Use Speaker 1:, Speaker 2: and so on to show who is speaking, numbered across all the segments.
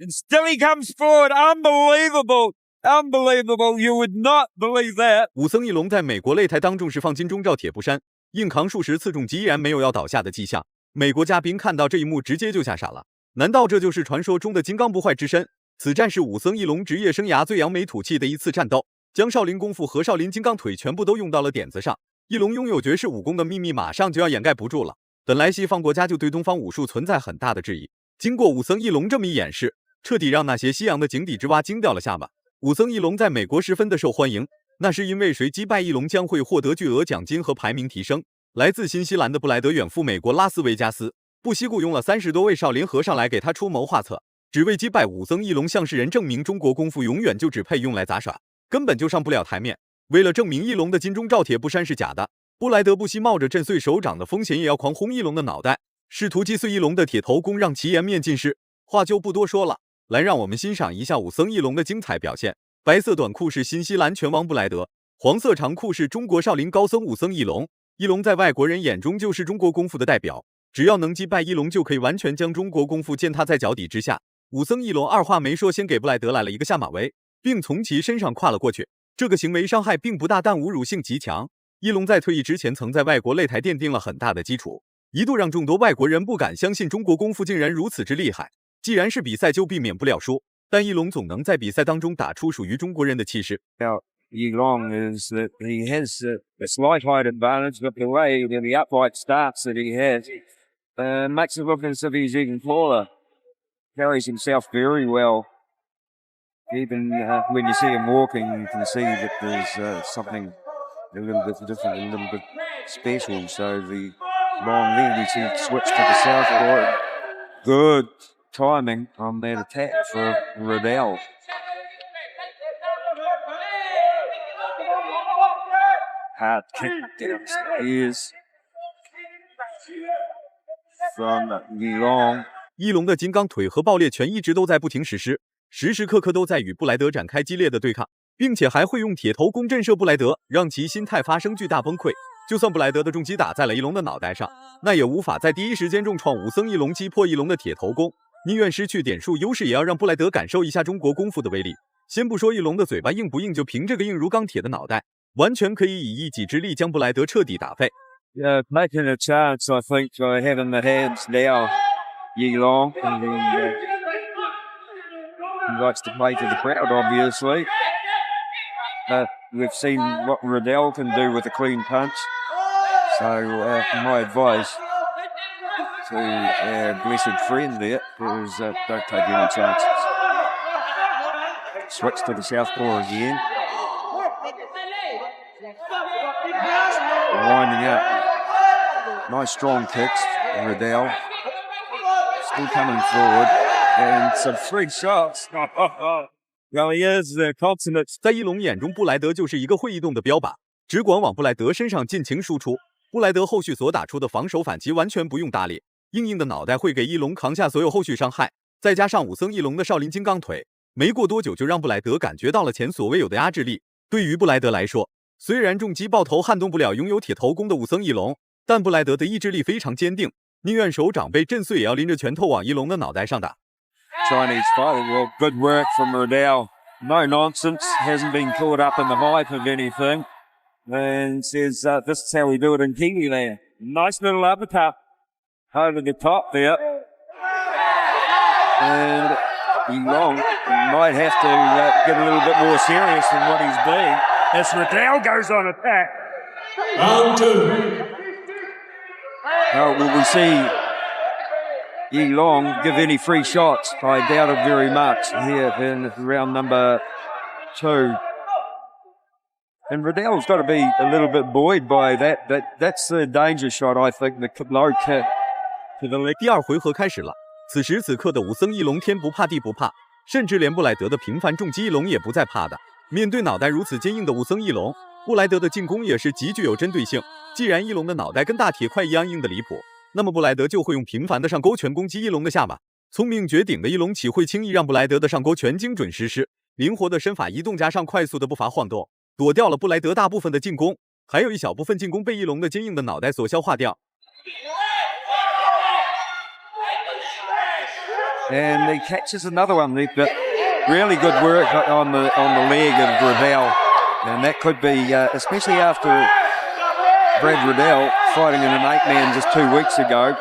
Speaker 1: And still he comes forward. Unbelievable. Unbelievable. You would not believe that.
Speaker 2: 武僧义龙在美国擂台当众释放金钟罩铁布衫，硬扛数十次重击，依然没有要倒下的迹象。美国嘉宾看到这一幕，直接就吓傻了。难道这就是传说中的金刚不坏之身？此战是武僧义龙职业生涯最扬眉吐气的一次战斗，将少林功夫和少林金刚腿全部都用到了点子上。义龙拥有绝世武功的秘密马上就要掩盖不住了。本来西方国家就对东方武术存在很大的质疑，经过武僧义龙这么一演示，彻底让那些西洋的井底之蛙惊掉了下巴。武僧义龙在美国十分的受欢迎，那是因为谁击败义龙将会获得巨额奖金和排名提升。来自新西兰的布莱德远赴美国拉斯维加斯，不惜雇佣了30多位少林和尚来给他出谋划策，只为击败武僧义龙，向世人证明中国功夫永远就只配用来杂耍，根本就上不了台面。为了证明义龙的金钟罩铁布衫是假的，布莱德不惜冒着震碎手掌的风险，也要狂轰义龙的脑袋，试图击碎义龙的铁头功，让其颜面尽失。话就不多说了，来让我们欣赏一下武僧义龙的精彩表现。白色短裤是新西兰拳王布莱德，黄色长裤是中国少林高僧武僧义龙。义龙在外国人眼中就是中国功夫的代表，只要能击败义龙，就可以完全将中国功夫践踏在脚底之下。武僧义龙二话没说，先给布莱德来了一个下马威，并从其身上跨了过去。这个行为伤害并不大，但侮辱性极强。义龙在退役之前曾在外国擂台奠定了很大的基础，一度让众多外国人不敢相信中国功夫竟然如此之厉害。既然是比赛，就避免不了输，但义龙总能在比赛当中打出属于中国人的气势。
Speaker 1: Yilong is that he has a slight height advantage, but the way the upright starts that he has makes it look as if he's even taller. Carries himself very well. Even when you see him walking, you can see that there's something a little bit different, a little bit special. So the long leg, he switched to the southpaw. Good timing on that attack for Riddell. Hard kick downstairs from Yilong.
Speaker 2: 义龙的金刚腿和爆裂拳一直都在不停实施，时时刻刻都在与布莱德展开激烈的对抗，并且还会用铁头功震慑布莱德，让其心态发生巨大崩溃。就算布莱德的重击打在了义龙的脑袋上，那也无法在第一时间重创武僧义龙，击破义龙的铁头功。宁愿失去点数优势，也要让布莱德感受一下中国功夫的威力。先不说义龙的嘴巴硬不硬，就凭这个硬如钢铁的脑袋，完全可以以一己之力将布莱德彻底打废。
Speaker 1: Making a chance, I think, by having the hands now, Yilong. He likes to play to the crowd, obviously. We've seen what Riddell can do with a clean punch. So my advice to our blessed friend there is don't take any chances. Switch to the southpaw again. Winding up. Nice strong kicks, Riddell. Still coming forward. And some free shots. Well, he is the consummate.
Speaker 2: 在义龙眼中，布莱德就是一个会移动的标靶，只管往布莱德身上尽情输出。布莱德后续所打出的防守反击完全不用搭理，硬硬的脑袋会给义龙扛下所有后续伤害。再加上武僧义龙的少林金刚腿，没过多久就让布莱德感觉到了前所未有的压制力。对于布莱德来说，虽然重击爆头撼动不了拥有铁头功的武僧义龙，但布莱德的意志力非常坚定，宁愿手掌被震碎，也要拎着拳头往义龙的脑袋上打。
Speaker 1: Chinese fighter, well, good work from Riddell. No nonsense, hasn't been caught up in the hype of anything. And says, this is how we do it in Kiwi land. Nice little uppercut over the top there. And Yilong might have to get a little bit more serious than what he's been. As Riddell goes on attack.
Speaker 3: Round two.
Speaker 1: Will we see Yilong give any free shots? I doubt it very much here in round number 2. And Riddell's got to be a little bit buoyed by that. That's the danger shot, I think, the low kick to the leg.
Speaker 2: 第二回合开始了，此时此刻的武僧义龙天不怕地不怕，甚至连布莱德的频繁重击义龙也不再怕的。面对脑袋如此坚硬的武僧义龙，布莱德的进攻也是极具有针对性。既然义龙的脑袋跟大铁块一样硬的离谱，那么布莱德就会用频繁的上勾拳攻击义龙的下巴。聪明绝顶的义龙岂会轻易让布莱德的上勾拳精准实施？灵活的身法移动加上快速的步伐晃动，躲掉了布莱德大部分的进攻，还有一小部分进攻被义龙的坚硬的脑袋所消化掉。
Speaker 1: And he catches another one. But really good work on the leg of Riddell. And that could be, especially after Brad Riddell fighting in an 8-man just 2 weeks ago,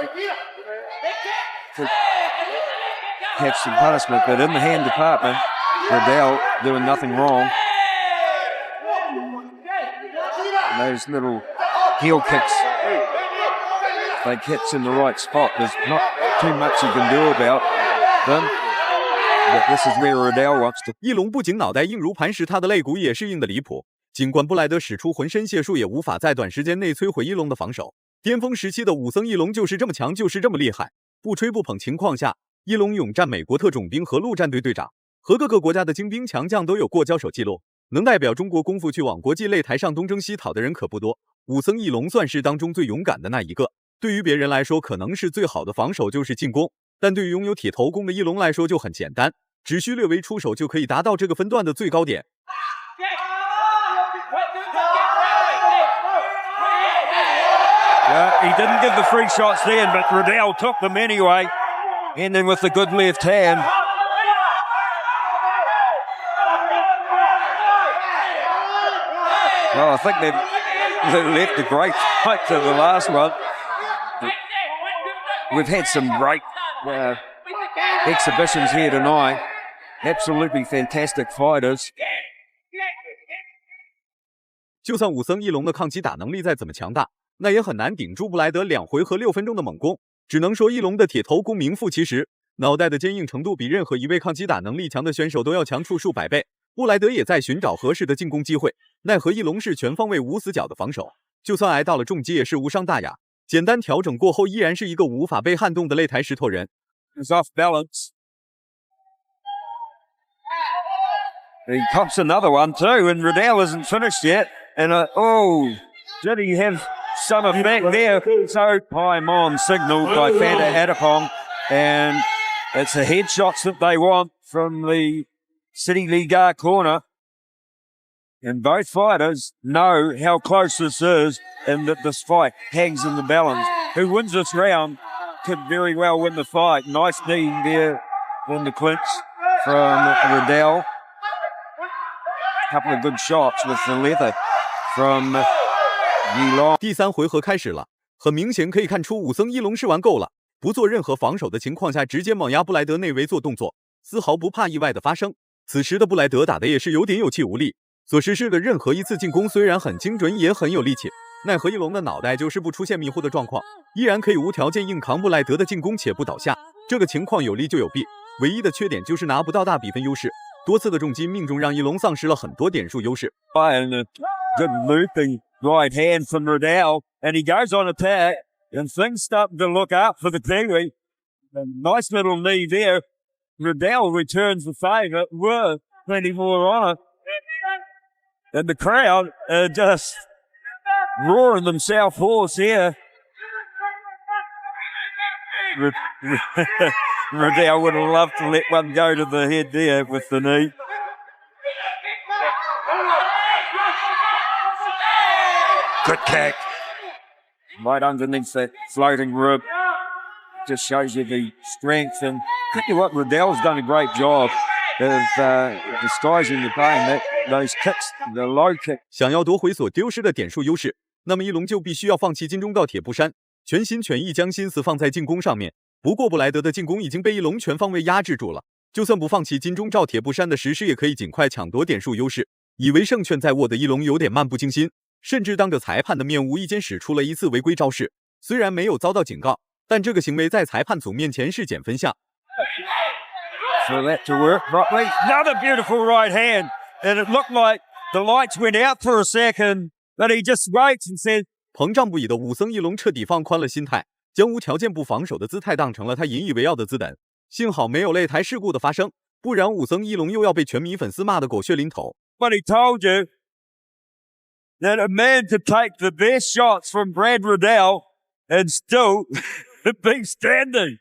Speaker 1: to have some punishment. But in the hand department, Riddell doing nothing wrong. And those little heel kicks, they catch in the right spot. There's not too much you can do about them. But this is where Riddell wants to.
Speaker 2: 翼龙不仅脑袋硬如磐石，他的肋骨也是硬的离谱。尽管布莱德使出浑身解数，也无法在短时间内摧毁翼龙的防守。巅峰时期的武僧翼龙就是这么强，就是这么厉害。不吹不捧情况下，翼龙勇战美国特种兵和陆战队队长，和各个国家的精兵强将都有过交手记录。能代表中国功夫去往国际擂台上东征西讨的人可不多。武僧翼龙算是当中最勇敢的那一个。对于别人来说，可能是最好的防守就是进攻。但对于拥有铁头功的翼龙来说就很简单，只需略微出手就可以达到这个分段的最高点。
Speaker 1: He didn't give the free shots then, but Riddell took them anyway. And then with the good left hand. Well, I think they've left a great fight to the last one. We've had some great exhibitions here tonight. Absolutely fantastic fighters.
Speaker 2: 就算武僧翼龙的抗击打能力再怎么强大，那也很难顶住布莱德2回合6分钟的猛攻。只能说翼龙的铁头功名副其实，脑袋的坚硬程度比任何一位抗击打能力强的选手都要强出数百倍。布莱德也在寻找合适的进攻机会，奈何翼龙是全方位无死角的防守，就算挨到了重击也是无伤大雅。简单调整过后，依然是一个无法被撼动的擂台石头人。
Speaker 1: He's off balance. He pops another one too, and Riddell isn't finished yet. And did he have some effect there? So Paimon signalled by Fanta Adipong, and it's the headshots that they want from the City Liga corner. And both fighters know how close this is and that this fight hangs in the balance. Who wins this round could very well win the fight. Nice knee there in the clinch from Riddell. Couple of good shots with the leather from Yilong.
Speaker 2: 第3回合开始了，很明显可以看出武僧翼龙是玩够了，不做任何防守的情况下直接猛压布莱德内围做动作，丝毫不怕意外的发生。此时的布莱德打的也是有点有气无力，所实施的任何一次进攻虽然很精准也很有力气，奈何翼龙的脑袋就是不出现迷糊的状况，依然可以无条件硬扛布莱德的进攻且不倒下。这个情况有利就有弊，唯一的缺点就是拿不到大比分优势，多次的重击命中让翼龙丧失了很多点数优势。
Speaker 1: And a good looping right hand from Riddell, and he goes on attack, and things starting to look up for the Kiwi. A nice little knee there. Riddell returns the favour with plenty more on it. And the crowd are just roaring themselves hoarse here. Riddell would have loved to let one go to the head there with the knee. Good kick. Right underneath that floating rib. Just shows you the strength. And I tell you what, Riddell's done a great job of disguising the pain. Those kicks, the low kick.
Speaker 2: 想要夺回所丢失的点数优势，那么翼龙就必须要放弃金钟罩铁布衫，全心全意将心思放在进攻上面。不过布莱德的进攻已经被翼龙全方位压制住了，就算不放弃金钟罩铁布衫的实施，也可以尽快抢夺点数优势。以为胜券在握的翼龙有点漫不经心，甚至当着裁判的面无意间使出了一次违规招式。虽然没有遭到警告，但这个行为在裁判组面前是减分项。
Speaker 1: For that to work properly, another beautiful right hand, and it looked like the lights went out for a second, but he just waits and says.
Speaker 2: 膨胀不已的武僧翼龙彻底放宽了心态，将无条件不防守的姿态当成了他引以为傲的资本。幸好没有擂台事故的发生，不然武僧翼龙又要被全米粉丝骂得狗血淋头。
Speaker 1: But he told you that a man could take the best shots from Brad Riddell and still be standing.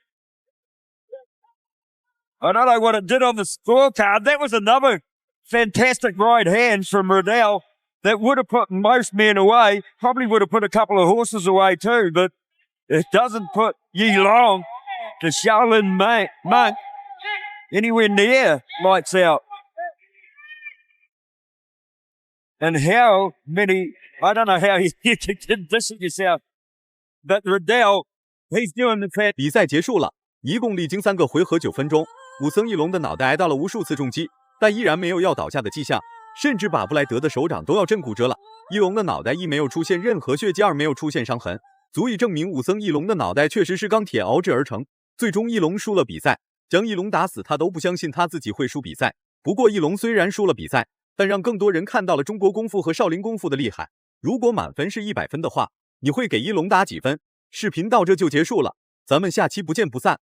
Speaker 1: I don't know what it did on the scorecard. That was another fantastic right hand from Riddell that would have put most men away, probably would have put a couple of horses away too, but it doesn't put Yilong, the Shaolin monk, anywhere near lights out. And how many, I don't know how you can condition yourself, but Riddell, he's doing the fan.
Speaker 2: 比赛结束了，一共历经3个回合9分钟，武僧义龙的脑袋挨到了无数次重击，但依然没有要倒下的迹象，甚至把布莱德的手掌都要震骨折了。义龙的脑袋一没有出现任何血迹，二没有出现伤痕，足以证明武僧义龙的脑袋确实是钢铁熬制而成。最终义龙输了比赛，将义龙打死，他都不相信他自己会输比赛。不过义龙虽然输了比赛，但让更多人看到了中国功夫和少林功夫的厉害。如果满分是100分的话，你会给义龙打几分？视频到这就结束了，咱们下期不见不散。